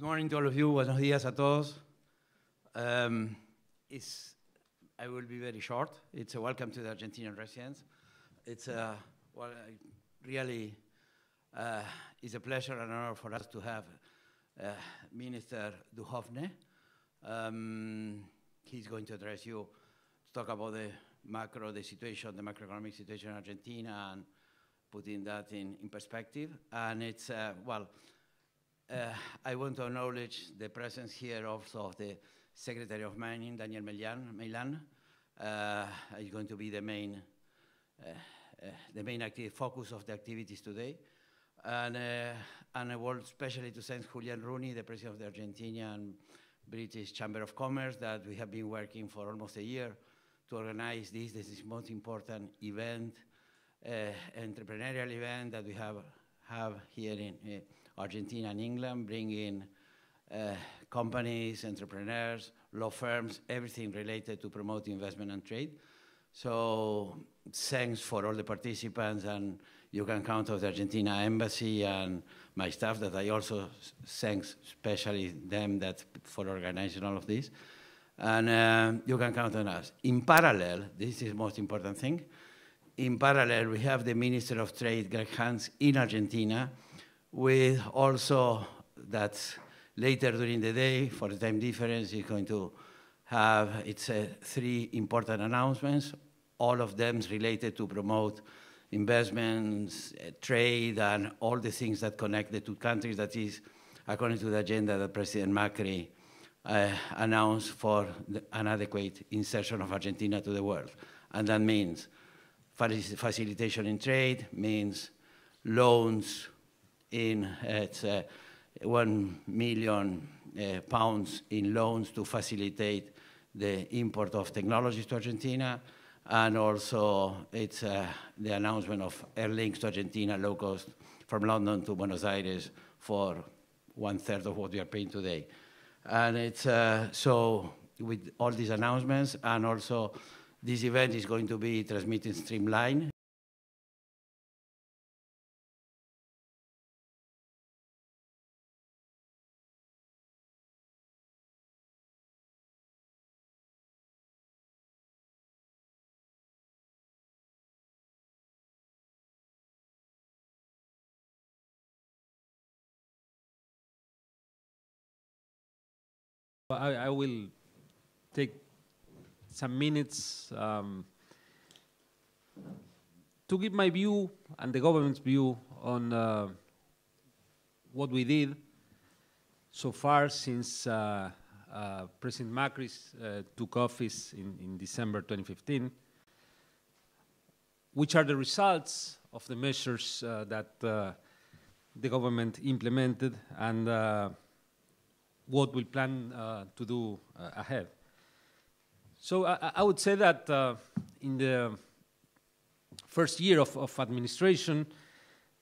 Good morning to all of you. Buenos días a todos. I will be very short. It's a welcome to the Argentinian residents. It's really is a pleasure and honor for us to have Minister Dujovne. He's going to address you to talk about the macroeconomic situation in Argentina and putting that in perspective. And it's, I want to acknowledge the presence here also of the Secretary of Mining, Daniel Meilan. Is going to be the main active focus of the activities today. And I want especially to thank Julian Rooney, the President of the Argentinian British Chamber of Commerce, that we have been working for almost a year to organize this. This is the most important event, entrepreneurial event that we have here in Argentina and England, bringing companies, entrepreneurs, law firms, everything related to promote investment and trade. So thanks for all the participants, and you can count on the Argentina Embassy and my staff that I also thanks especially them that for organizing all of this. And you can count on us. In parallel, this is the most important thing, in parallel we have the Minister of Trade, Greg Hans, in Argentina, with also that later during the day, for the time difference, is going to have three important announcements, all of them related to promote investments, trade, and all the things that connect the two countries. That is according to the agenda that President Macri announced for an adequate insertion of Argentina to the world. And that means facilitation in trade, means loans in 1 million pounds in loans to facilitate the import of technologies to Argentina, and also it's the announcement of air links to Argentina, low cost from London to Buenos Aires for 1/3 of what we are paying today. And it's so with all these announcements, and also this event is going to be transmitted streamlined. I will take some minutes to give my view and the government's view on what we did so far since President Macri took office in December 2015, which are the results of the measures that the government implemented, and what we plan to do ahead. So I would say that in the first year of administration,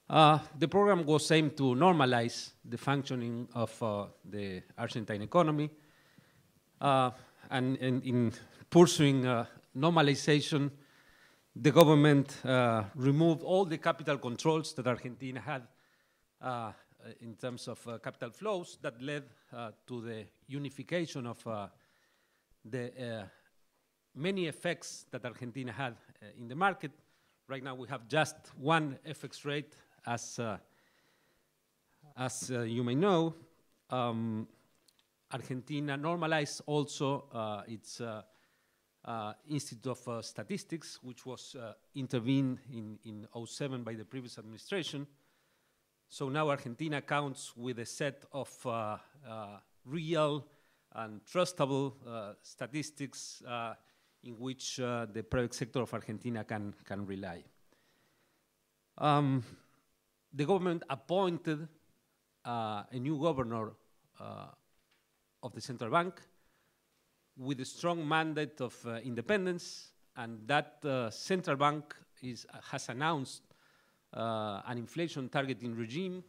the program was aimed to normalize the functioning of the Argentine economy, and in pursuing normalization, the government removed all the capital controls that Argentina had in terms of capital flows that led to the unification of the many effects that Argentina had in the market. Right now we have just one FX rate, as you may know. Argentina normalized also its Institute of Statistics, which was intervened in 2007 by the previous administration. So now Argentina counts with a set of real and trustable statistics in which the private sector of Argentina can rely. The government appointed a new governor of the central bank with a strong mandate of independence, and that central bank has announced an inflation targeting regime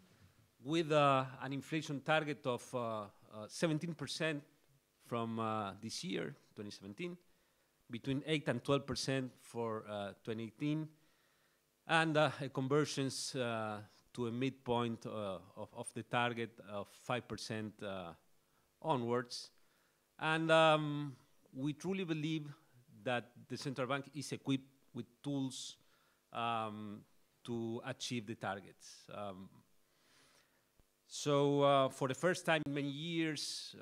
with an inflation target of 17% from this year, 2017, between 8 and 12% for 2018, and a convergence to a midpoint of the target of 5% onwards. And we truly believe that the central bank is equipped with tools to achieve the targets. So for the first time in many years,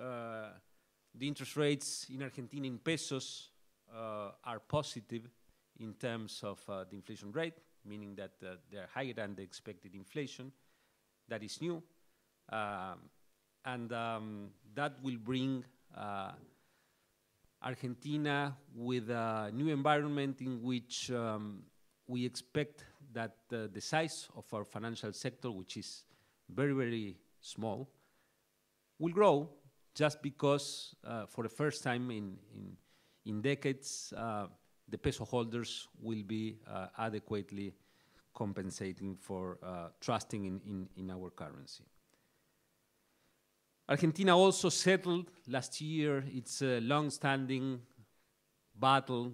the interest rates in Argentina in pesos are positive in terms of the inflation rate, meaning that they are higher than the expected inflation. That is new. And that will bring Argentina with a new environment in which we expect that the size of our financial sector, which is very, very small, will grow just because for the first time in decades, the peso holders will be adequately compensating for trusting in our currency. Argentina also settled last year its long-standing battle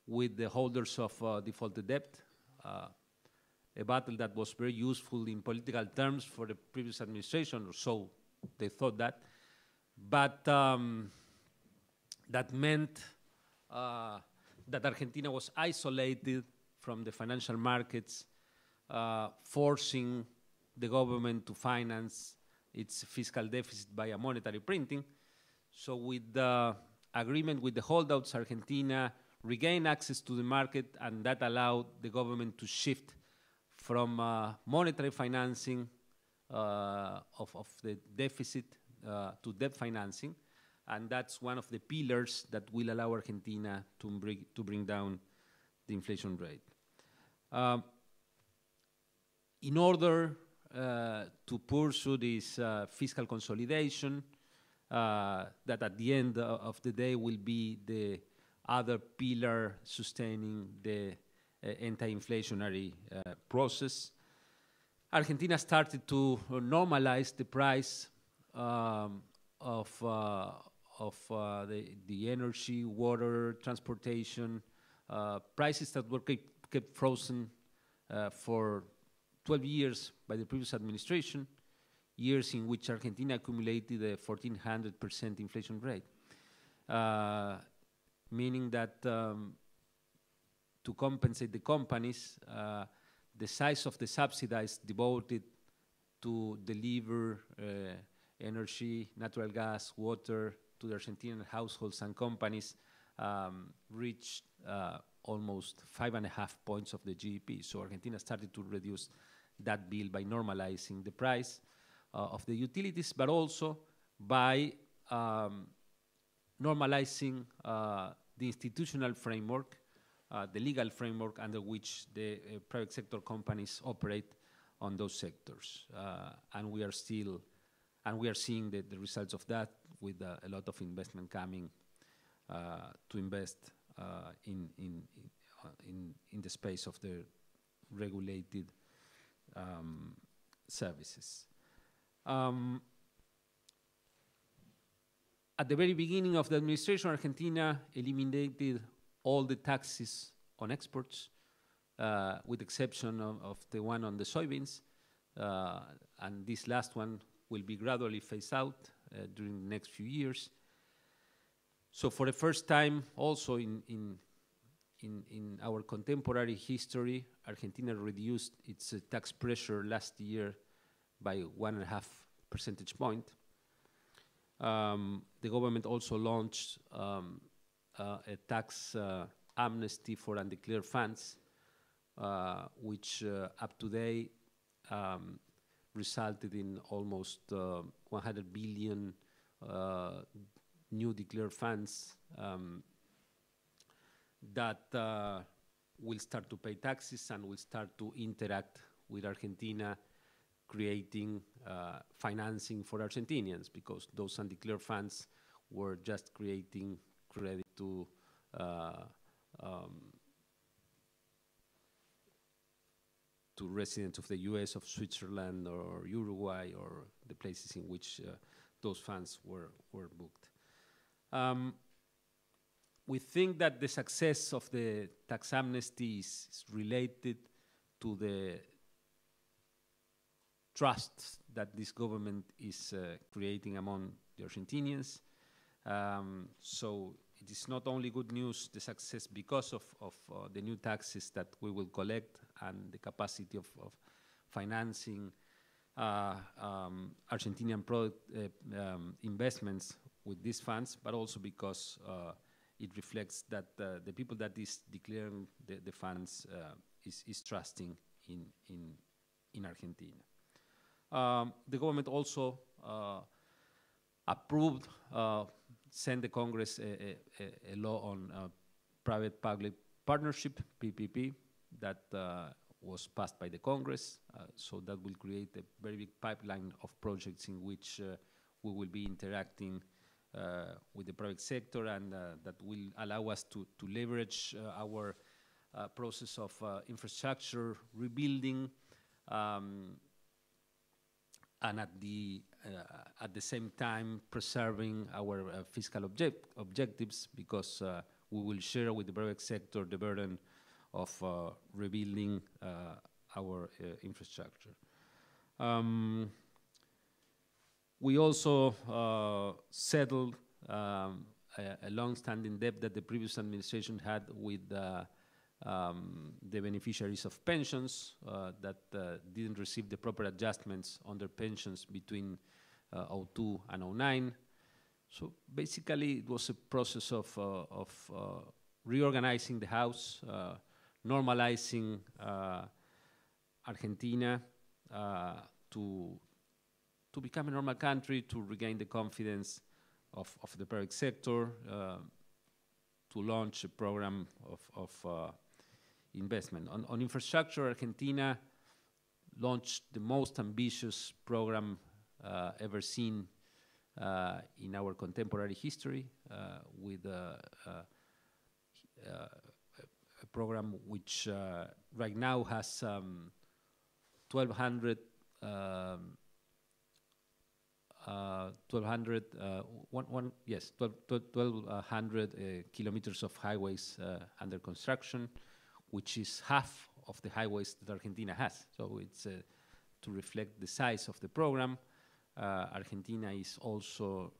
with the holders of defaulted debt, a battle that was very useful in political terms for the previous administration, or so they thought that. But that meant that Argentina was isolated from the financial markets, forcing the government to finance its fiscal deficit by a monetary printing. So with the agreement with the holdouts, Argentina regained access to the market, and that allowed the government to shift from monetary financing of the deficit to debt financing. And that's one of the pillars that will allow Argentina to bring down the inflation rate. In order to pursue this fiscal consolidation, that at the end of the day will be the other pillar sustaining the anti-inflationary process, Argentina started to normalize the price of the energy, water, transportation, prices that were kept frozen for 12 years by the previous administration, years in which Argentina accumulated a 1,400% inflation rate, meaning that to compensate the companies, the size of the subsidies devoted to deliver energy, natural gas, water to the Argentinian households and companies reached almost 5.5 points of the GDP. So Argentina started to reduce that bill by normalizing the price of the utilities, but also by normalizing the institutional framework, the legal framework under which the private sector companies operate on those sectors. And we are seeing the results of that with a lot of investment coming to invest in the space of the regulated services. At the very beginning of the administration, Argentina eliminated all the taxes on exports, with exception of the one on the soybeans, and this last one will be gradually phased out during the next few years. So for the first time, also in our contemporary history, Argentina reduced its tax pressure last year by 1.5 percentage point. The government also launched a tax amnesty for undeclared funds, which up to date resulted in almost 100 billion new declared funds that will start to pay taxes and will start to interact with Argentina, creating financing for Argentinians, because those undeclared funds were just creating credit to residents of the US, of Switzerland, or Uruguay, or the places in which those funds were booked. We think that the success of the tax amnesty is related to the trust that this government is creating among the Argentinians. So it is not only good news, the success, because of the new taxes that we will collect and the capacity of financing Argentinian product investments with these funds, but also because it reflects that the people that is declaring the funds is trusting in Argentina. The government also approved, sent the Congress a law on private-public partnership, PPP, that was passed by the Congress. So that will create a very big pipeline of projects in which we will be interacting with the private sector, and that will allow us to leverage our process of infrastructure rebuilding, and at the same time preserving our fiscal objectives, because we will share with the private sector the burden of rebuilding our infrastructure. We also settled a long-standing debt that the previous administration had with the beneficiaries of pensions that didn't receive the proper adjustments on their pensions between 2002 and 2009. So basically, it was a process of reorganizing the house, normalizing Argentina to become a normal country, to regain the confidence of the private sector, to launch a program of investment. On infrastructure, Argentina launched the most ambitious program ever seen in our contemporary history, with a program which right now has 1,200 kilometers of highways under construction, which is half of the highways that Argentina has. So it's to reflect the size of the program. Argentina is also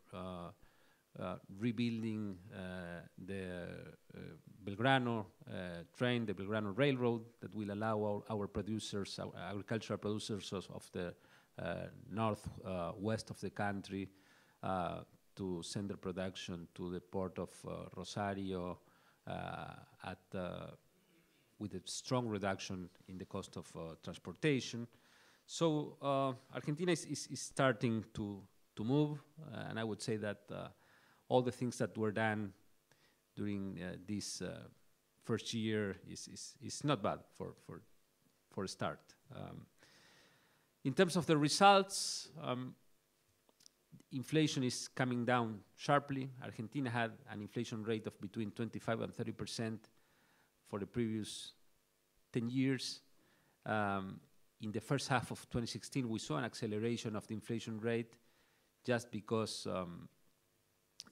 rebuilding the Belgrano train, the Belgrano railroad, that will allow our producers, our agricultural producers of the northwest of the country to send their production to the port of Rosario with a strong reduction in the cost of transportation. So Argentina is starting to move, and I would say that all the things that were done during this first year is not bad for a start. In terms of the results, inflation is coming down sharply. Argentina had an inflation rate of between 25 and 30% for the previous 10 years. In the first half of 2016, we saw an acceleration of the inflation rate just because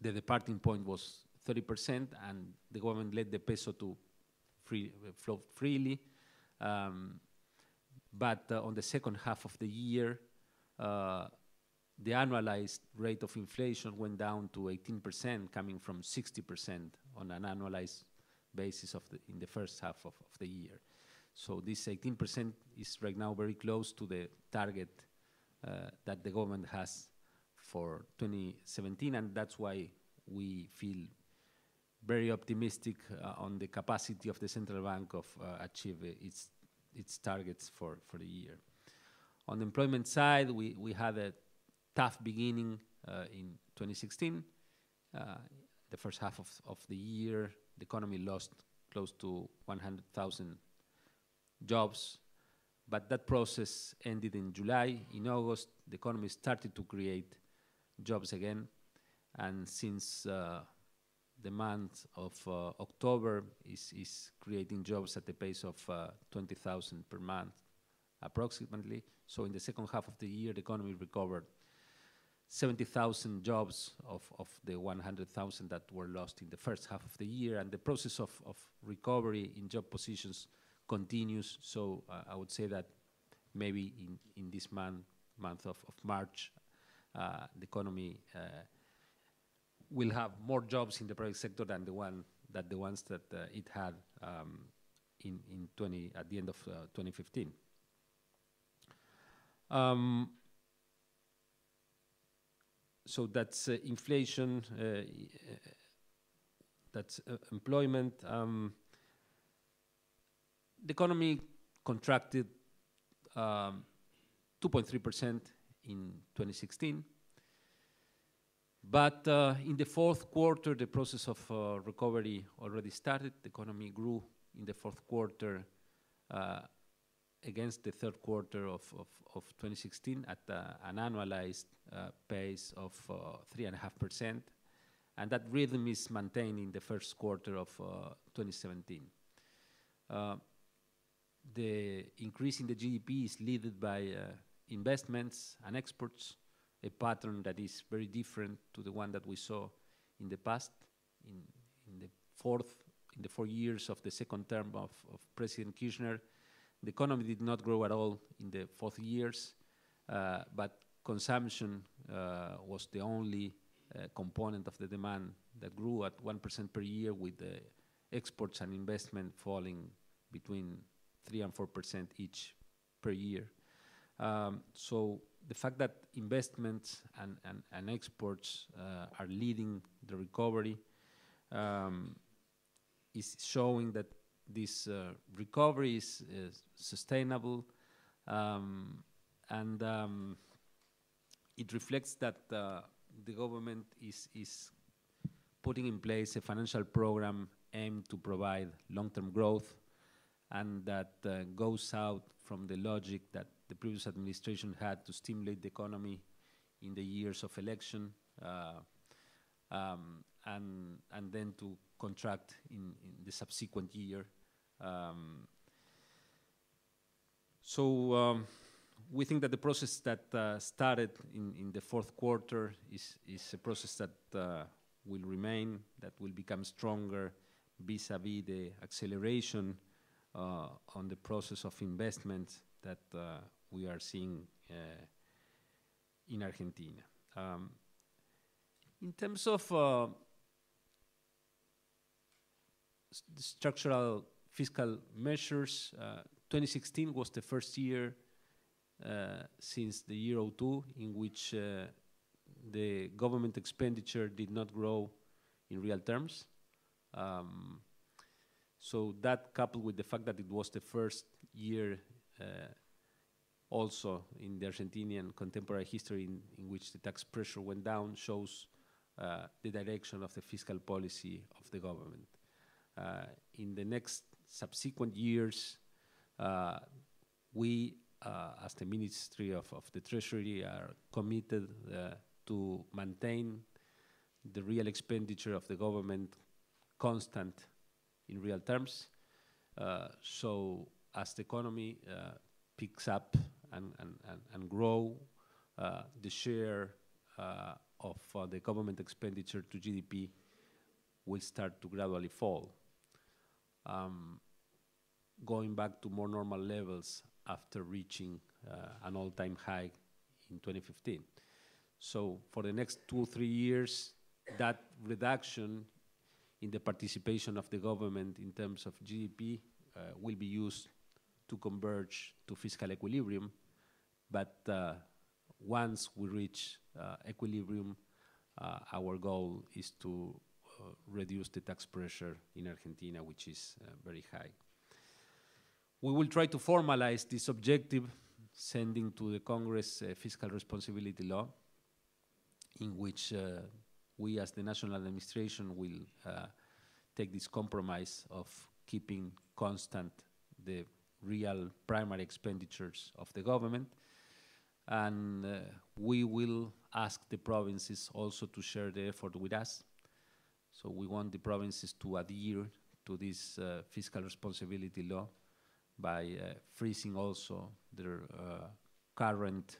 the departing point was 30%, and the government let the peso to flow freely. But on the second half of the year, the annualized rate of inflation went down to 18%, coming from 60% on an annualized basis in the first half of the year. So this 18% is right now very close to the target that the government has for 2017, and that's why we feel very optimistic on the capacity of the central bank of achieve its targets for the year. On the employment side, we had a tough beginning in 2016. The first half of the year, the economy lost close to 100,000 jobs, but that process ended in July. In August, the economy started to create jobs again, and since the month of October is creating jobs at the pace of 20,000 per month, approximately. So in the second half of the year, the economy recovered 70,000 jobs of the 100,000 that were lost in the first half of the year, and the process of recovery in job positions continues. So I would say that maybe in this month of March, the economy will have more jobs in the private sector than the ones that it had at the end of 2015. So that's inflation, that's employment. The economy contracted 2.3% in 2016. But in the fourth quarter, the process of recovery already started. The economy grew in the fourth quarter against the third quarter of 2016 at an annualized pace of 3.5%. And that rhythm is maintained in the first quarter of 2017. The increase in the GDP is led by investments and exports, a pattern that is very different to the one that we saw in the past. In the 4 years of the second term of President Kirchner, the economy did not grow at all in the 4 years, but consumption was the only component of the demand that grew at 1% per year, with the exports and investment falling between 3 and 4% each per year. So the fact that investments and exports are leading the recovery is showing that this recovery is sustainable, and it reflects that the government is putting in place a financial program aimed to provide long-term growth, and that goes out from the logic that the previous administration had to stimulate the economy in the years of election, and then to contract in the subsequent year. So we think that the process that started in the fourth quarter is a process that will remain, that will become stronger vis-a-vis the acceleration on the process of investment that we are seeing in Argentina. In terms of structural fiscal measures, 2016 was the first year since the year 2002 in which the government expenditure did not grow in real terms. So that, coupled with the fact that it was the first year also in the Argentinian contemporary history in which the tax pressure went down, shows the direction of the fiscal policy of the government. In the next subsequent years, we, as the Ministry of the Treasury, are committed to maintain the real expenditure of the government constant in real terms. So as the economy picks up and grow, the share of the government expenditure to GDP will start to gradually fall, going back to more normal levels after reaching an all-time high in 2015. So for the next 2 or 3 years, that reduction in the participation of the government in terms of GDP will be used to converge to fiscal equilibrium. But once we reach equilibrium, our goal is to reduce the tax pressure in Argentina, which is very high. We will try to formalize this objective, sending to the Congress a fiscal responsibility law, in which we as the national administration will take this compromise of keeping constant the real primary expenditures of the government. And we will ask the provinces also to share the effort with us. So we want the provinces to adhere to this fiscal responsibility law by freezing also their current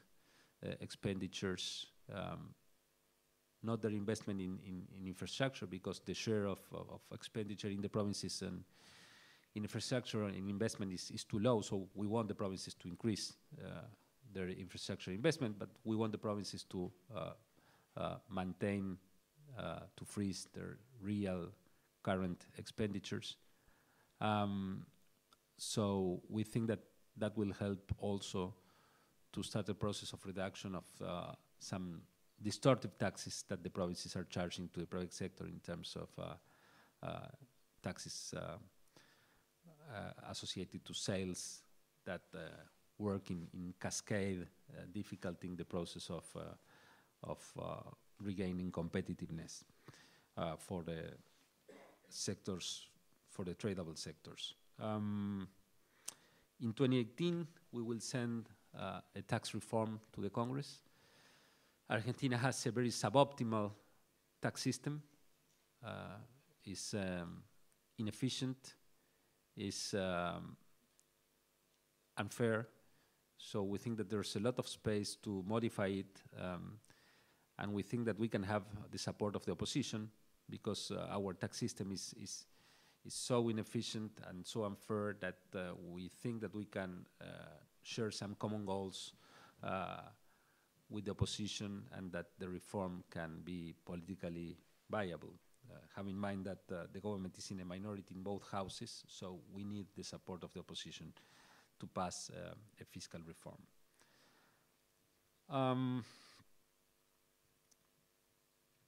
expenditures, not their investment in infrastructure, because the share of expenditure in the provinces and in infrastructure and in investment is too low. So we want the provinces to increase their infrastructure investment, but we want the provinces to maintain, to freeze their real current expenditures. So we think that that will help also to start the process of reduction of some distortive taxes that the provinces are charging to the private sector in terms of taxes associated to sales that work in cascade, difficulting the process of regaining competitiveness for the sectors, for the tradable sectors. In 2018, we will send a tax reform to the Congress. Argentina has a very suboptimal tax system, is inefficient, is unfair. So we think that there's a lot of space to modify it, and we think that we can have the support of the opposition because our tax system is so inefficient and so unfair that we think that we can share some common goals with the opposition and that the reform can be politically viable. Have in mind that the government is in a minority in both houses, so we need the support of the opposition to pass a fiscal reform.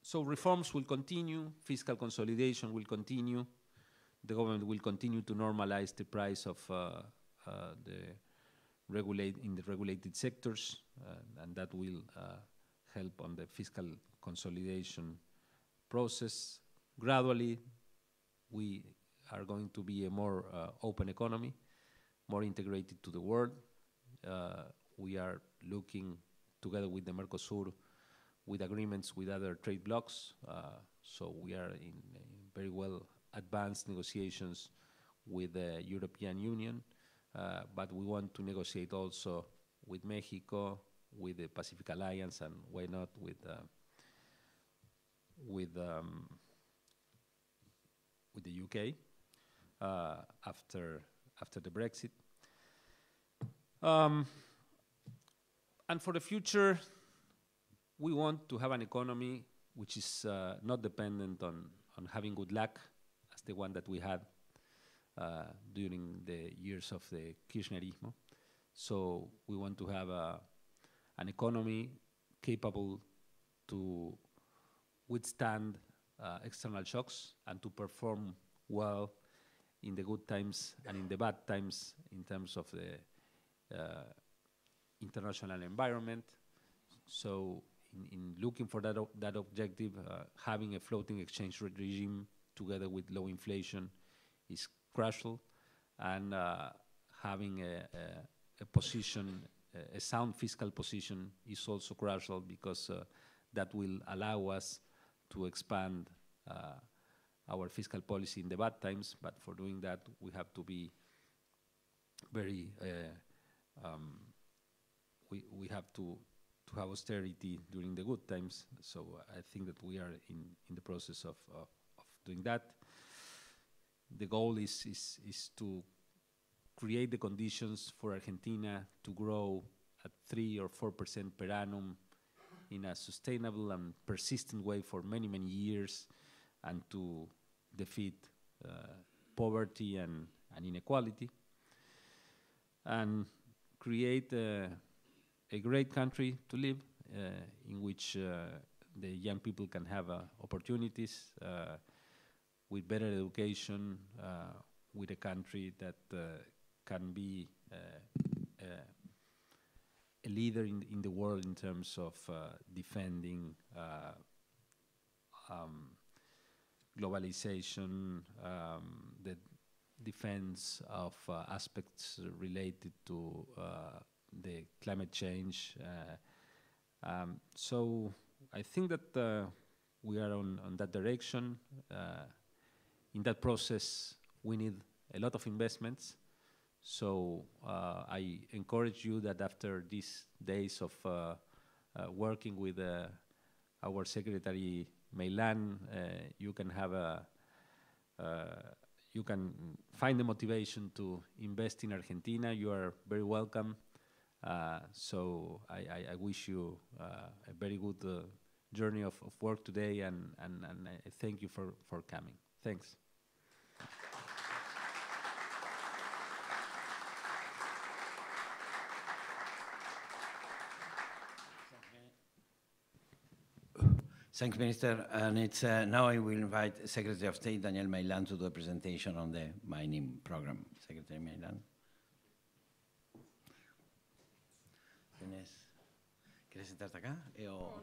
So reforms will continue, fiscal consolidation will continue, the government will continue to normalize the price of the regulated sectors, and that will help on the fiscal consolidation process. Gradually, we are going to be a more open economy, more integrated to the world. We are looking together with the Mercosur with agreements with other trade blocs. So we are in very well advanced negotiations with the European Union, but we want to negotiate also with Mexico, with the Pacific Alliance, and why not with the UK after the Brexit. And for the future, we want to have an economy which is not dependent on having good luck as the one that we had during the years of the Kirchnerismo. So we want to have an economy capable to withstand external shocks and to perform well in the good times and in the bad times in terms of the international environment. So in looking for that objective, having a floating exchange rate regime together with low inflation is crucial, and having a position, a sound fiscal position is also crucial because that will allow us to expand our fiscal policy in the bad times. But for doing that, we have to be very, we have to have austerity during the good times. So I think that we are in the process of doing that. The goal is to create the conditions for Argentina to grow at 3 or 4% per annum in a sustainable and persistent way for many, many years, and to defeat poverty and inequality, and create a great country to live in which the young people can have opportunities with better education, with a country that can be a leader in the world in terms of defending globalization, the defense of aspects related to the climate change. So I think that we are on that direction. In that process, we need a lot of investments. So I encourage you that after these days of working with our Secretary Meilan, you can have you can find the motivation to invest in Argentina. You are very welcome. So I wish you a very good journey of work today, and I thank you for coming. Thanks. Thanks, Minister. And it's now I will invite Secretary of State Daniel Mailan to do a presentation on the mining program. Secretary Mailan. ¿Quieres sentarte acá? No.